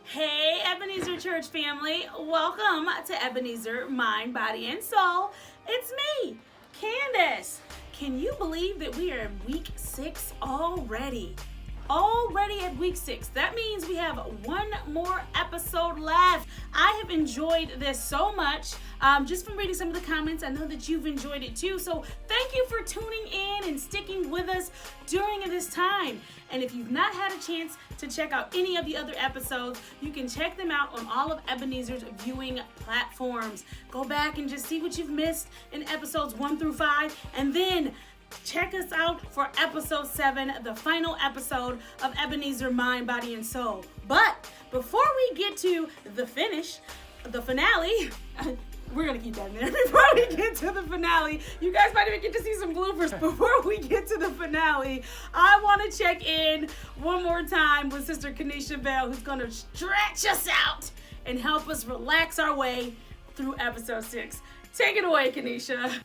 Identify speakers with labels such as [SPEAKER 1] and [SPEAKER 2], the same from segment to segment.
[SPEAKER 1] Hey, Ebenezer Church family. Welcome to Ebenezer Mind, Body, and Soul. It's me, Candace. Can you believe that we are in week 6 already? Already at week 6. That means we have one more episode left. I have enjoyed this so much. Just from reading some of the comments, I know that you've enjoyed it too. So thank you for tuning in and sticking with us during this time. And if you've not had a chance to check out any of the other episodes, you can check them out on all of Ebenezer's viewing platforms. Go back and just see what you've missed in episodes 1 through 5, and then check us out for episode 7, the final episode of Ebenezer Mind, Body, and Soul. But before we get to the finale, we're going to keep that in there. Before we get to the finale, you guys might even get to see some bloopers. Before we get to the finale, I want to check in one more time with Sister Kenesha Bell, who's going to stretch us out and help us relax our way through episode 6. Take it away, Kenesha.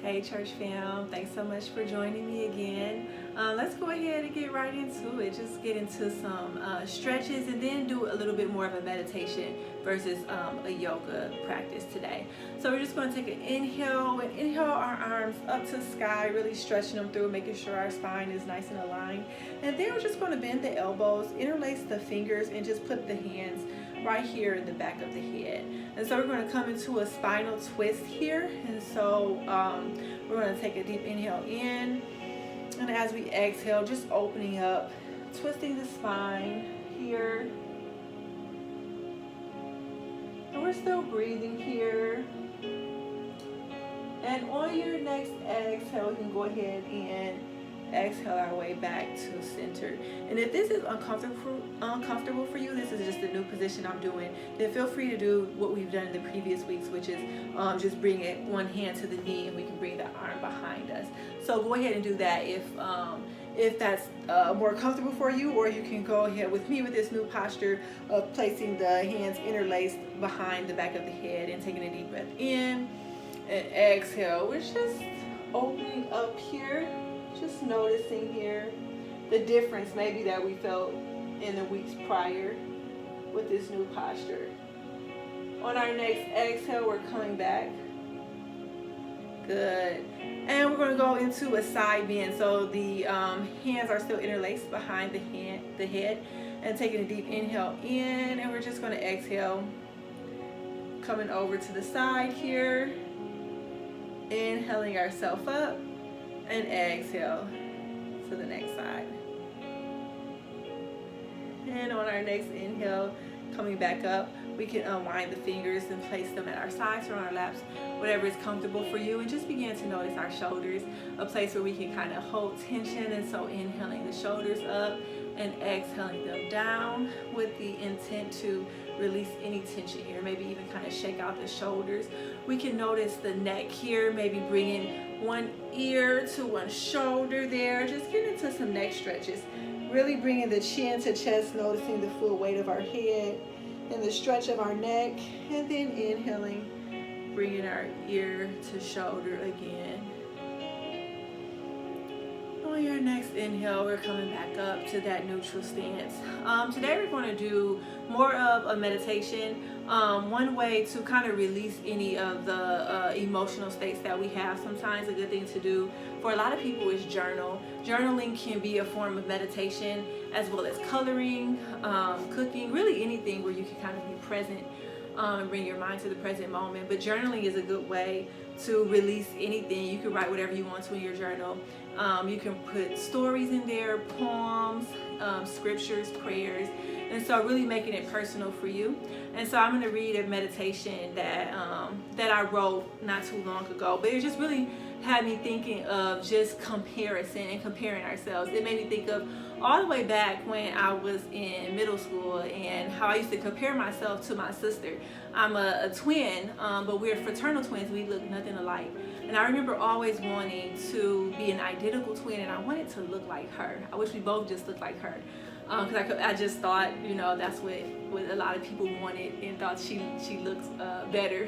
[SPEAKER 2] Hey church fam, thanks so much for joining me again. Let's go ahead and get right into it. Just get into some stretches and then do a little bit more of a meditation versus a yoga practice today. So we're just going to take an inhale and inhale our arms up to the sky, really stretching them through, making sure our spine is nice and aligned. And then we're just going to bend the elbows, interlace the fingers, and just put the hands right here in the back of the head. And so we're going to come into a spinal twist here. And so we're going to take a deep inhale in, and as we exhale, just opening up, twisting the spine here. And we're still breathing here. And on your next exhale, you can go ahead and exhale our way back to center. And if this is uncomfortable for you, this is just a new position I'm doing, then feel free to do what we've done in the previous weeks, which is just bring it one hand to the knee, and we can bring the arm behind us. So go ahead and do that if that's more comfortable for you, or you can go ahead with me with this new posture of placing the hands interlaced behind the back of the head and taking a deep breath in and exhale. We're just opening up here. Just noticing here the difference maybe that we felt in the weeks prior with this new posture. On our next exhale, we're coming back. Good. And we're going to go into a side bend. So the hands are still interlaced behind the head, and taking a deep inhale in, and we're just going to exhale, coming over to the side here, inhaling ourselves up, and exhale to the next side. And on our next inhale, coming back up, we can unwind the fingers and place them at our sides or on our laps, whatever is comfortable for you, and just begin to notice our shoulders, a place where we can kind of hold tension. And so inhaling the shoulders up and exhaling them down with the intent to release any tension here, maybe even kind of shake out the shoulders. We can notice the neck here, maybe bringing one ear to one shoulder there, just get into some neck stretches, really bringing the chin to chest, noticing the full weight of our head and the stretch of our neck, and then inhaling, bringing our ear to shoulder again. On your next inhale, we're coming back up to that neutral stance. Today we're going to do more of a meditation. One way to kind of release any of the emotional states that we have. Sometimes a good thing to do for a lot of people is journal. Journaling can be a form of meditation, as well as coloring, cooking, really anything where you can kind of be present and bring your mind to the present moment. But journaling is a good way to release anything. You can write whatever you want to in your journal. You can put stories in there, poems, scriptures, prayers, and so really making it personal for you. And so I'm going to read a meditation that I wrote not too long ago, but it just really had me thinking of just comparison and comparing ourselves. It made me think of all the way back when I was in middle school and how I used to compare myself to my sister. I'm a twin, but we're fraternal twins. We look nothing alike. And I remember always wanting to be an identical twin, and I wanted to look like her. I wish we both just looked like her. Because I just thought, that's what a lot of people wanted and thought she looks better.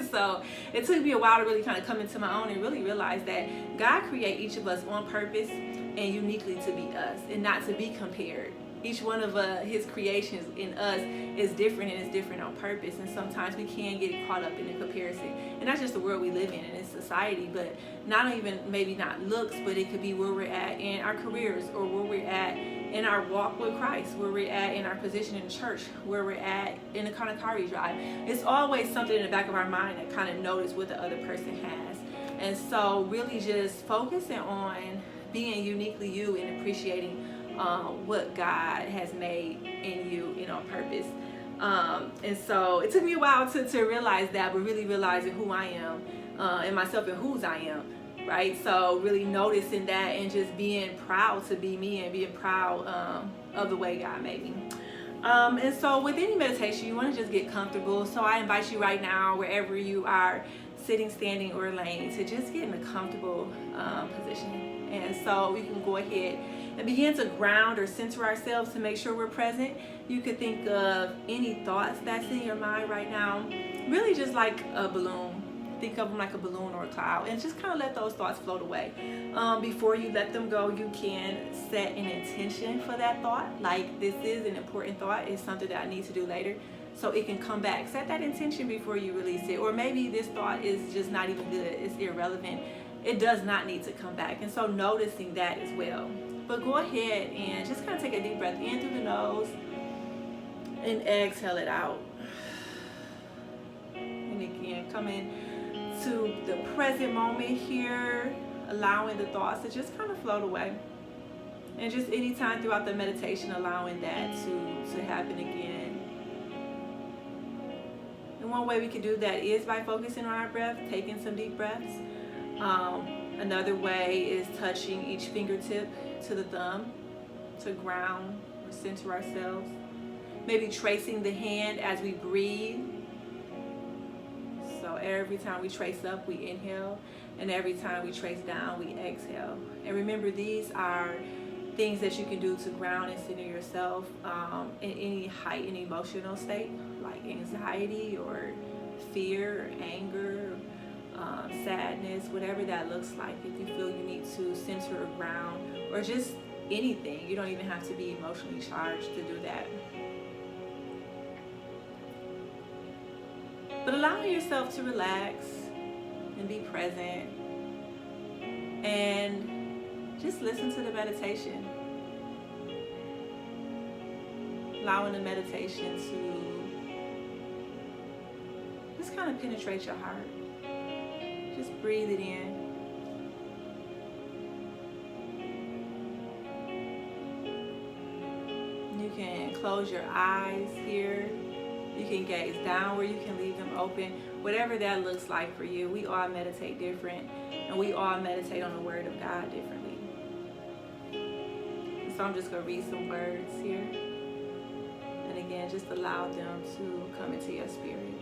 [SPEAKER 2] So it took me a while to really kind of come into my own and really realize that God created each of us on purpose and uniquely to be us and not to be compared. Each one of his creations in us is different, and it's different on purpose. And sometimes we can get caught up in the comparison. And that's just the world we live in, and it's society. But not even, maybe not looks, but it could be where we're at in our careers, or where we're at in our walk with Christ, where we're at in our position in church, where we're at in the kind of car we drive. It's always something in the back of our mind that kind of notice what the other person has. And so really just focusing on being uniquely you and appreciating what God has made in you, on purpose. And so it took me a while to realize that, but really realizing who I am and myself and whose I am, right? So really noticing that and just being proud to be me and being proud of the way God made me. And so with any meditation, you want to just get comfortable. So I invite you right now, wherever you are, sitting, standing, or laying, to just get in a comfortable position. And so we can go ahead and begin to ground or center ourselves to make sure we're present. You could think of any thoughts that's in your mind right now, really just like a balloon. Think of them like a balloon or a cloud, and just kind of let those thoughts float away. Before you let them go, you can set an intention for that thought. Like, this is an important thought. It's something that I need to do later, so it can come back. Set that intention before you release it. Or maybe this thought is just not even good. It's irrelevant. It does not need to come back. And so noticing that as well. But go ahead and just kind of take a deep breath in through the nose and exhale it out. And again, come in to the present moment here, allowing the thoughts to just kind of float away. And just anytime throughout the meditation, allowing that to happen again. And one way we can do that is by focusing on our breath, taking some deep breaths. Another way is touching each fingertip to the thumb to ground or center ourselves. Maybe tracing the hand as we breathe. So every time we trace up, we inhale, and every time we trace down, we exhale. And remember, these are things that you can do to ground and center yourself in any heightened emotional state, like anxiety or fear or anger, sadness, whatever that looks like. If you feel you need to center or ground, or just anything, you don't even have to be emotionally charged to do that. But allowing yourself to relax and be present and just listen to the meditation. Allowing the meditation to just kind of penetrate your heart. Just breathe it in. You can close your eyes here. You can gaze down, or you can leave them open. Whatever that looks like for you. We all meditate different, and we all meditate on the Word of God differently. So I'm just going to read some words here. And again, just allow them to come into your spirit.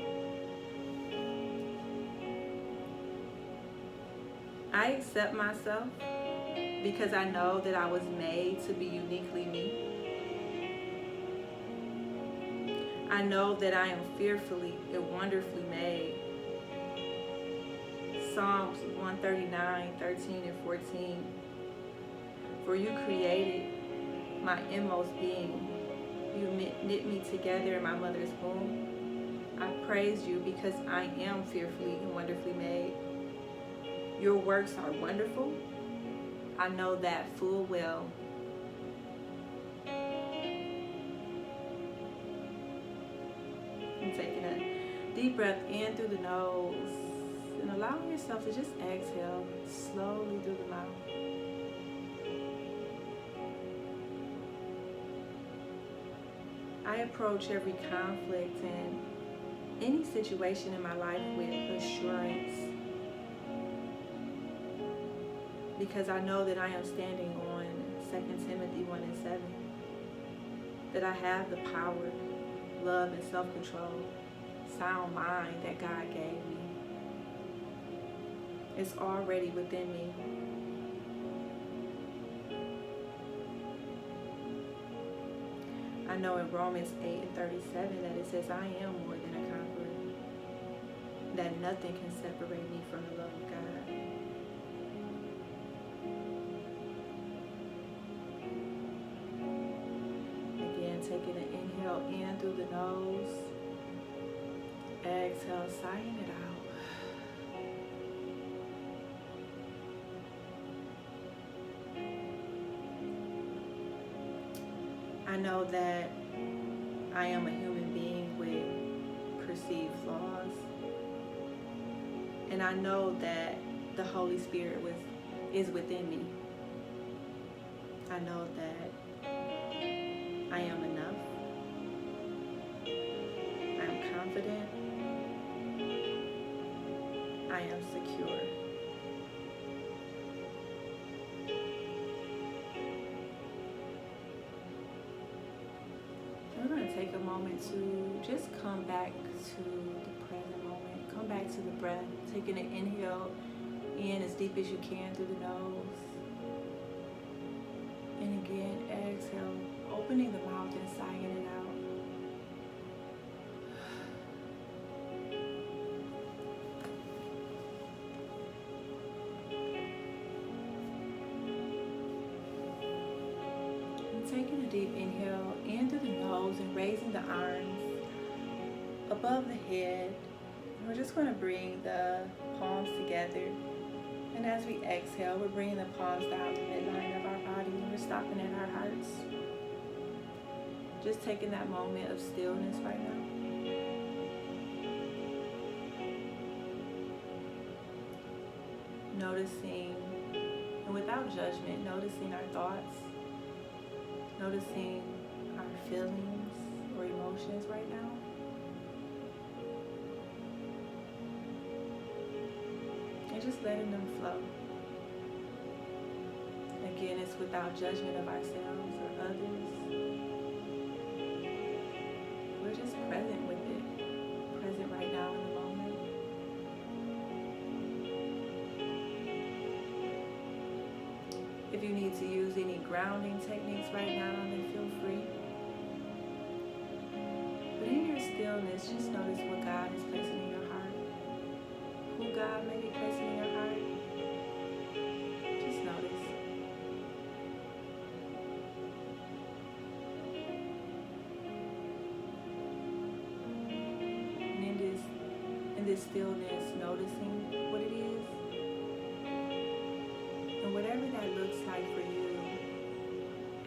[SPEAKER 2] I accept myself because I know that I was made to be uniquely me. I know that I am fearfully and wonderfully made. Psalms 139, 13 and 14. For you created my inmost being. You knit me together in my mother's womb. I praise you because I am fearfully and wonderfully made. Your works are wonderful. I know that full well. And taking a deep breath in through the nose and allowing yourself to just exhale slowly through the mouth. I approach every conflict and any situation in my life with assurance, because I know that I am standing on 2 Timothy 1 and 7, that I have the power, love, and self-control, sound mind that God gave me. It's already within me. I know in Romans 8:37 that it says, I am more than a conqueror, that nothing can separate me from the love of God. Again, taking an inhale in through the nose, exhale, sighing it out. I know that I am a human being with perceived flaws. And I know that the Holy Spirit is within me. I know that I am enough. I am confident. I am secure. We're going to take a moment to just come back to the present moment. Come back to the breath. Taking an inhale in as deep as you can through the nose. And again, exhale, opening the mouth and sighing it out. Taking a deep inhale in through the nose and raising the arms above the head. And we're just going to bring the palms together. And as we exhale, we're bringing the palms down the midline of our body and we're stopping at our hearts. Just taking that moment of stillness right now. Noticing, and without judgment, noticing our thoughts. Noticing our feelings or emotions right now. And just letting them flow. Again, it's without judgment of ourselves or others. We're just present with it. Present right now in the moment. If you need to use any grounding techniques right now, then feel free. But in your stillness, just notice what God is placing in your heart. Who God may be placing in your heart. Just notice. And in this stillness, noticing what it is. And whatever that looks like for you,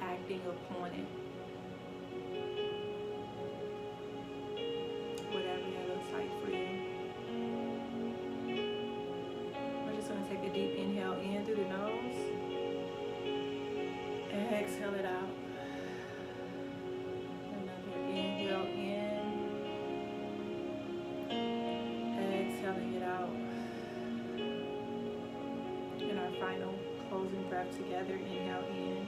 [SPEAKER 2] acting upon it. Whatever that looks like for you. We're just going to take a deep inhale in through the nose. And exhale it out. Another inhale in. Exhaling it out. And our final closing breath together. Inhale in.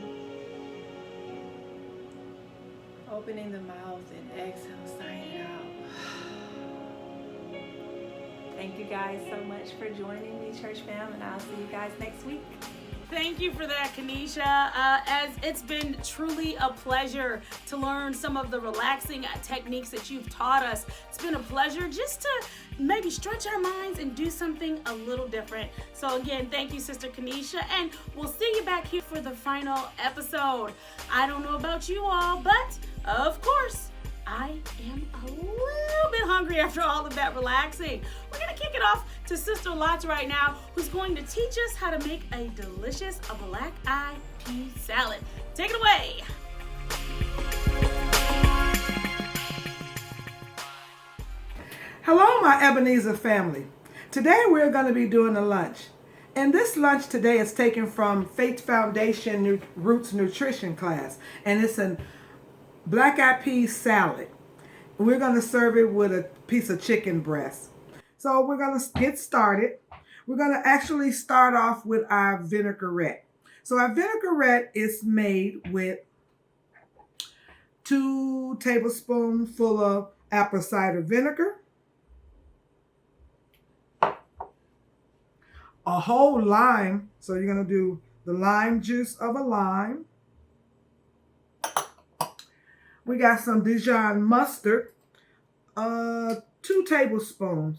[SPEAKER 2] Opening the mouth and exhale, sighing it out. Thank you guys so much for joining me, church fam, and I'll see you guys next week.
[SPEAKER 1] Thank you for that, Kanisha. As it's been truly a pleasure to learn some of the relaxing techniques that you've taught us. It's been a pleasure just to maybe stretch our minds and do something a little different. So again, thank you, Sister Kanisha, and we'll see you back here for the final episode. I don't know about you all, but of course, I am a little bit hungry after all of that relaxing. We're going to kick it off to Sister Lots right now, who's going to teach us how to make a delicious black-eyed pea salad. Take it away.
[SPEAKER 3] Hello, my Ebenezer family. Today we're going to be doing a lunch. And this lunch today is taken from Faith Foundation Roots Nutrition class. And it's a black-eyed pea salad. We're going to serve it with a piece of chicken breast. So we're going to get started. We're going to actually start off with our vinaigrette. So our vinaigrette is made with 2 tablespoons full of apple cider vinegar, a whole lime. So you're going to do the lime juice of a lime, We got some Dijon mustard, 2 tablespoons.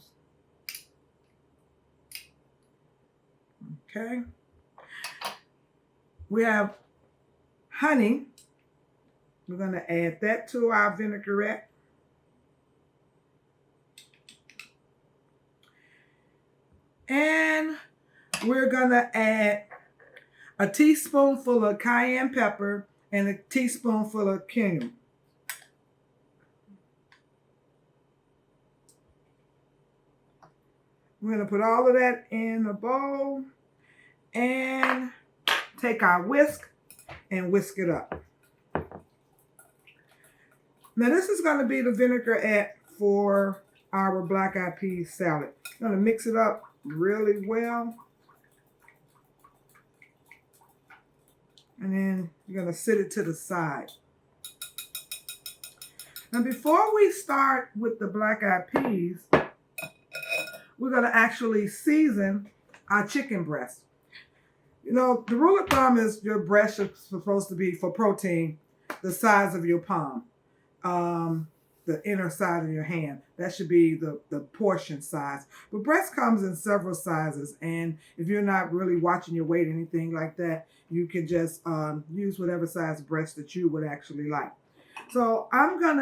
[SPEAKER 3] Okay. We have honey. We're going to add that to our vinaigrette. And we're going to add a teaspoonful of cayenne pepper and a teaspoonful of cumin. We're going to put all of that in a bowl and take our whisk and whisk it up. Now this is going to be the vinaigrette for our black-eyed peas salad. I'm going to mix it up really well. And then you're going to set it to the side. Now before we start with the black-eyed peas, we're going to actually season our chicken breast. You know, the rule of thumb is your breast is supposed to be, for protein, the size of your palm. The inner side of your hand. That should be the portion size. But breast comes in several sizes, and if you're not really watching your weight or anything like that, you can just use whatever size breast that you would actually like. So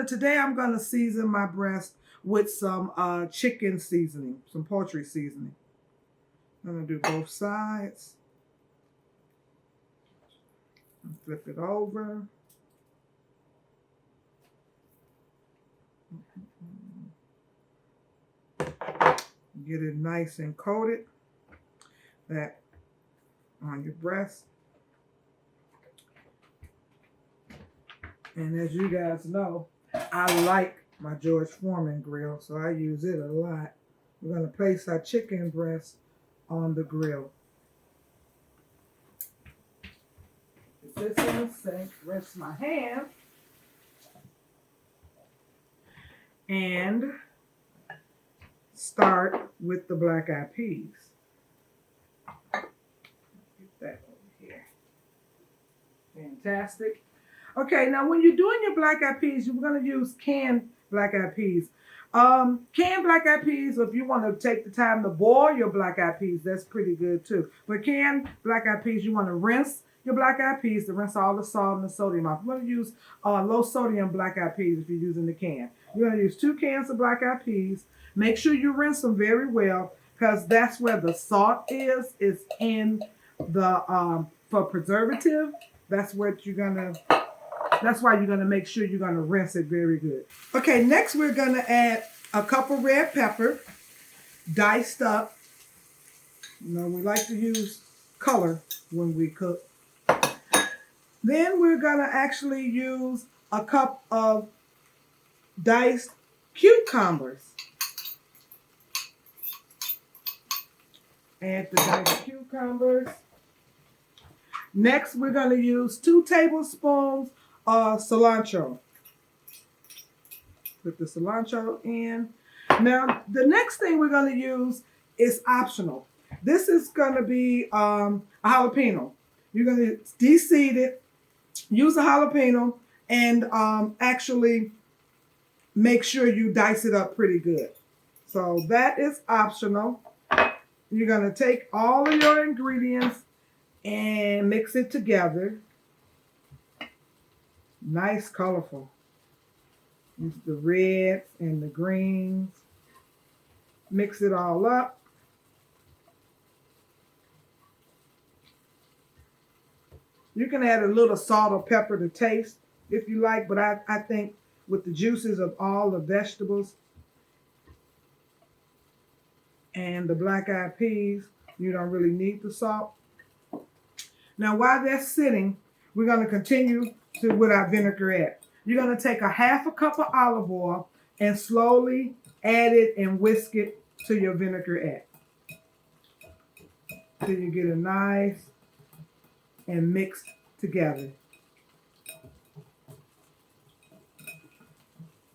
[SPEAKER 3] today I'm gonna season my breast with some chicken seasoning, some poultry seasoning. I'm gonna do both sides. Flip it over. Get it nice and coated, that on your breast. And as you guys know, I like my George Foreman grill, so I use it a lot. We're going to place our chicken breast on the grill. It sits in the sink, rest my hand, and start with the black-eyed peas. Get that over here. Fantastic. Okay, now when you're doing your black-eyed peas, you're going to use canned black-eyed peas. Canned black-eyed peas, if you want to take the time to boil your black-eyed peas, that's pretty good too. But canned black-eyed peas, you want to rinse your black-eyed peas to rinse all the salt and the sodium off. You're going to use low-sodium black-eyed peas if you're using the can. You're going to use 2 cans of black-eyed peas. Make sure you rinse them very well, because that's where the salt is in the for preservative. That's why you're gonna make sure you're gonna rinse it very good. Okay, next we're gonna add a cup of red pepper, diced up. You know, we like to use color when we cook. Then we're gonna actually use a cup of diced cucumbers. Add the diced cucumbers. Next, we're going to use 2 tablespoons of cilantro. Put the cilantro in. Now, the next thing we're going to use is optional. This is going to be a jalapeno. You're going to de-seed it, use a jalapeno, and actually make sure you dice it up pretty good. So that is optional. You're going to take all of your ingredients and mix it together. Nice, colorful. Use the reds and the greens. Mix it all up. You can add a little salt or pepper to taste if you like, but I think with the juices of all the vegetables and the black-eyed peas, you don't really need the salt. Now, while they're sitting, we're going to continue with our vinaigrette. You're going to take a half a cup of olive oil and slowly add it and whisk it to your vinaigrette. Till you get it nice and mixed together.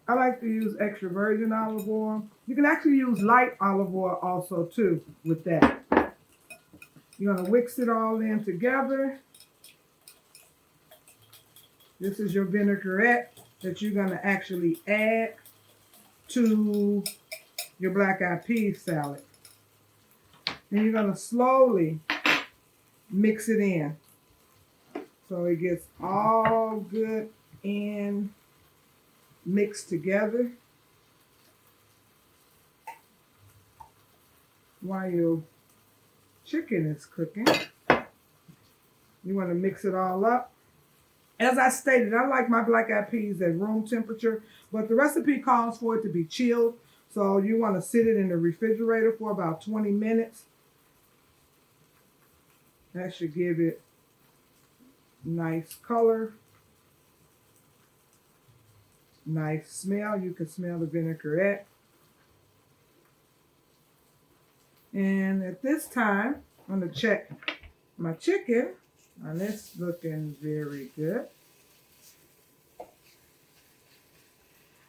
[SPEAKER 3] I like to use extra virgin olive oil. You can actually use light olive oil also too with that. You're going to mix it all in together. This is your vinaigrette. that you're going to actually add to your black eyed peas salad. And you're going to slowly mix it in so it gets all good and mixed together while your chicken is cooking. You want to mix it all up. As I stated, I like my black eyed peas at room temperature, but the recipe calls for it to be chilled. So you want to sit it in the refrigerator for about 20 minutes. That should give it nice color, nice smell. You can smell the vinaigrette. And at this time, I'm going to check my chicken. And it's looking very good.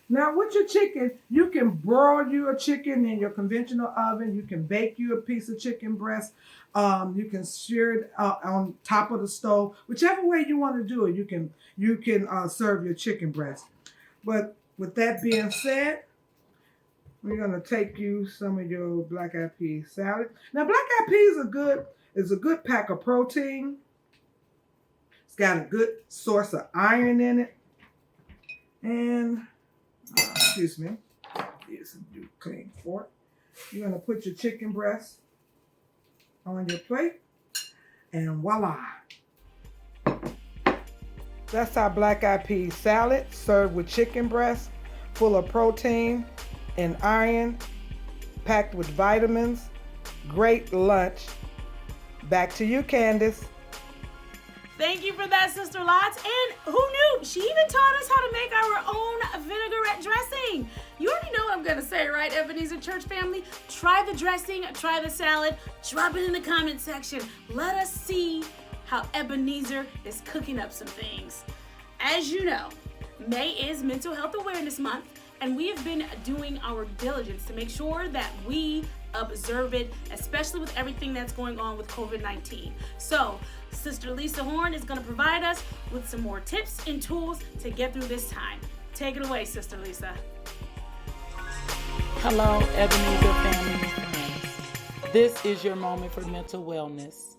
[SPEAKER 3] Now with your chicken, you can broil you a chicken in your conventional oven. You can bake you a piece of chicken breast. You can sear it on top of the stove. Whichever way you want to do it, you can serve your chicken breast. But with that being said, we're gonna take you some of your black eyed pea salad. Now black eyed peas is a good pack of protein. It's got a good source of iron in it. And excuse me, here's a new clean fork. You're gonna put your chicken breast on your plate, and voila. That's our black eyed pea salad served with chicken breast, full of protein and iron, packed with vitamins. Great lunch. Back to you, Candace.
[SPEAKER 1] Thank you for that, Sister Lots. And who knew? She even taught us how to make our own vinaigrette dressing. You already know what I'm going to say, right, Ebenezer Church family? Try the dressing, try the salad, drop it in the comment section. Let us see how Ebenezer is cooking up some things. As you know, May is Mental Health Awareness Month, and we have been doing our diligence to make sure that we observe it, especially with everything that's going on with COVID-19. So, Sister Lisa Horn is going to provide us with some more tips and tools to get through this time. Take it away, Sister Lisa.
[SPEAKER 4] Hello, Ebenezer family and friends. This is your moment for mental wellness.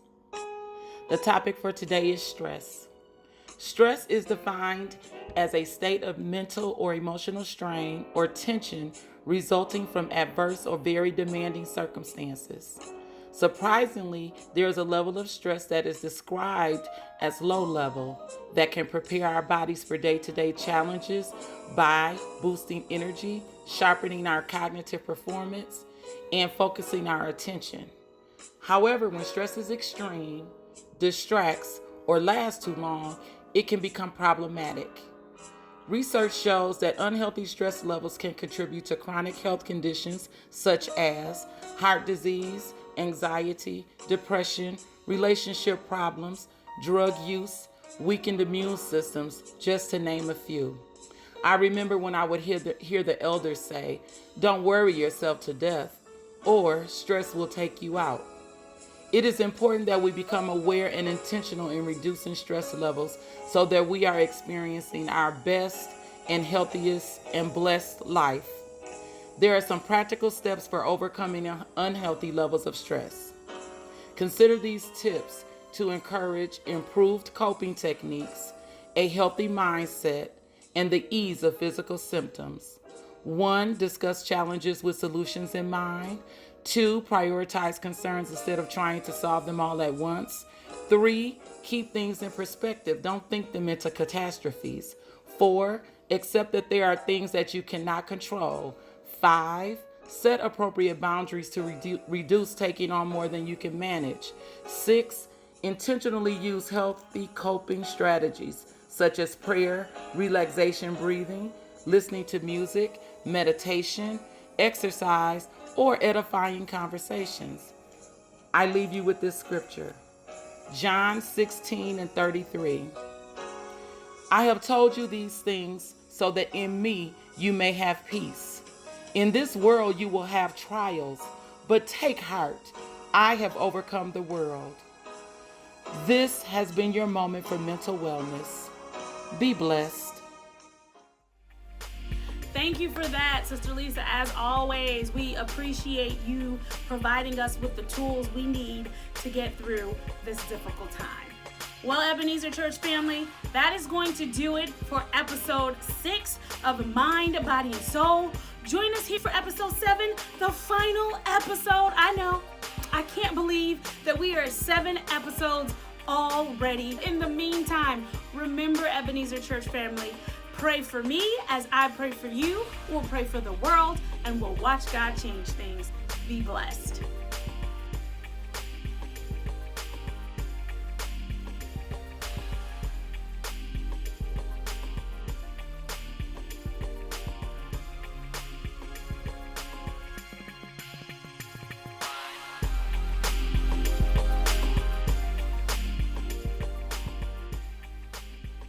[SPEAKER 4] The topic for today is stress. Stress is defined as a state of mental or emotional strain or tension resulting from adverse or very demanding circumstances. Surprisingly, there is a level of stress that is described as low level that can prepare our bodies for day-to-day challenges by boosting energy, sharpening our cognitive performance, and focusing our attention. However, when stress is extreme, distracts, or lasts too long, it can become problematic. Research shows that unhealthy stress levels can contribute to chronic health conditions such as heart disease, anxiety, depression, relationship problems, drug use, weakened immune systems, just to name a few. I remember when I would hear the elders say, "Don't worry yourself to death," or "stress will take you out." It is important that we become aware and intentional in reducing stress levels so that we are experiencing our best and healthiest and blessed life. There are some practical steps for overcoming unhealthy levels of stress. Consider these tips to encourage improved coping techniques, a healthy mindset, and the ease of physical symptoms. 1. Discuss challenges with solutions in mind. 2. Prioritize concerns instead of trying to solve them all at once. 3. Keep things in perspective. Don't think them into catastrophes. 4. Accept that there are things that you cannot control. 5. Set appropriate boundaries to reduce taking on more than you can manage. 6. Intentionally use healthy coping strategies such as prayer, relaxation breathing, listening to music, meditation, exercise, or edifying conversations. I leave you with this scripture. John 16:33. I have told you these things so that in me you may have peace. In this world you will have trials, but take heart. I have overcome the world. This has been your moment for mental wellness. Be blessed.
[SPEAKER 1] Thank you for that, Sister Lisa. As always, we appreciate you providing us with the tools we need to get through this difficult time. Well, Ebenezer Church family, that is going to do it for episode 6 of Mind, Body, and Soul. Join us here for episode 7, the final episode. I know, I can't believe that we are 7 episodes already. In the meantime, remember, Ebenezer Church family, pray for me as I pray for you. We'll pray for the world, and we'll watch God change things. Be blessed.